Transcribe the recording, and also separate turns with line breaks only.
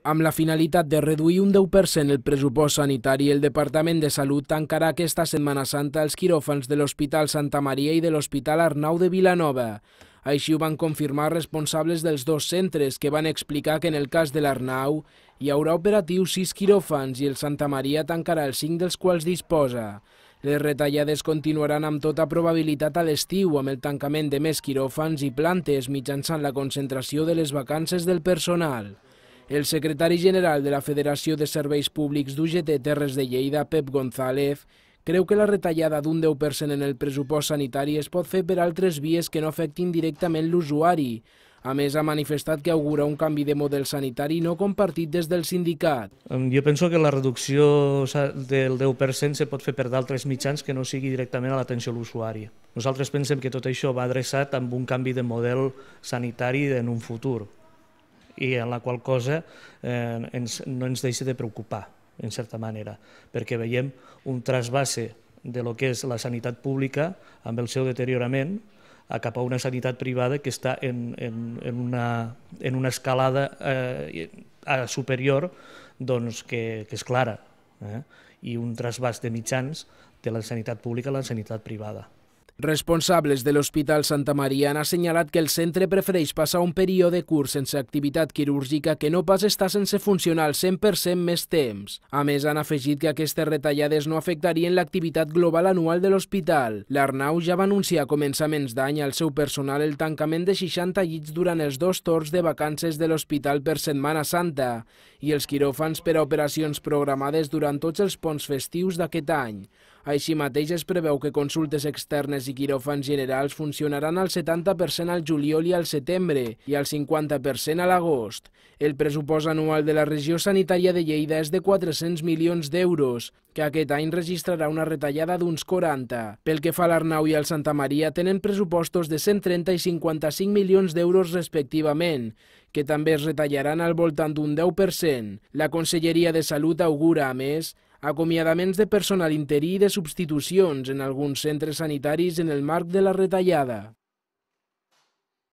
Amb la finalitat de reduir un 10% el pressupost sanitari, el Departament de Salut tancarà aquesta Setmana Santa els quiròfans de l'Hospital Santa Maria i de l'Hospital Arnau de Vilanova. Així ho van confirmar responsables dels dos centres, que van explicar que en el cas de l'Arnau hi haurà operatius 6 quiròfans i el Santa Maria tancarà els 5 dels quals disposa. Les retallades continuaran amb tota probabilitat a l'estiu, amb el tancament de més quiròfans i plantes mitjançant la concentració de les vacances del personal. El secretari general de la Federació de Serveis Públics d'UGT Terres de Lleida, Pep González, creu que la retallada d'un 10% en el pressupost sanitari es pot fer per altres vies que no afectin directament l'usuari. A més, ha manifestat que augura un canvi de model sanitari no compartit des del sindicat.
Jo penso que la reducció del 10% se pot fer per d'altres mitjans que no sigui directament a l'atenció a l'usuari. Nosaltres pensem que tot això va adreçat amb un canvi de model sanitari en un futur, i en la qual cosa no ens deixa de preocupar, en certa manera, perquè veiem un trasbase de lo que és la sanitat pública amb el seu deteriorament cap a una sanitat privada que està en una escalada superior que és clara, i un trasbàs de mitjans de la sanitat pública a la sanitat privada.
Responsables de l'Hospital Santa Maria han assenyalat que el centre prefereix passar un període curt sense activitat quirúrgica que no pas estar sense funcionar al 100% més temps. A més, han afegit que aquestes retallades no afectarien l'activitat global anual de l'hospital. L'Arnau ja va anunciar a començaments d'any al seu personal el tancament de 60 llits durant els 2 torns de vacances de l'hospital per Setmana Santa i els quiròfans per a operacions programades durant tots els ponts festius d'aquest any. Així mateix es preveu que consultes externes i quiròfans generals funcionaran al 70% al juliol i al setembre i al 50% a l'agost. El pressupost anual de la regió sanitària de Lleida és de 400 milions d'euros, que aquest any registrarà una retallada d'uns 40. Pel que fa a l'Arnau i al Santa Maria, tenen pressupostos de 130 i 55 milions d'euros respectivament, que també es retallaran al voltant d'un 10%. La Conselleria de Salut augura, a més, acomiadaments de personal interí i de substitucions en alguns centres sanitaris en el marc de la retallada.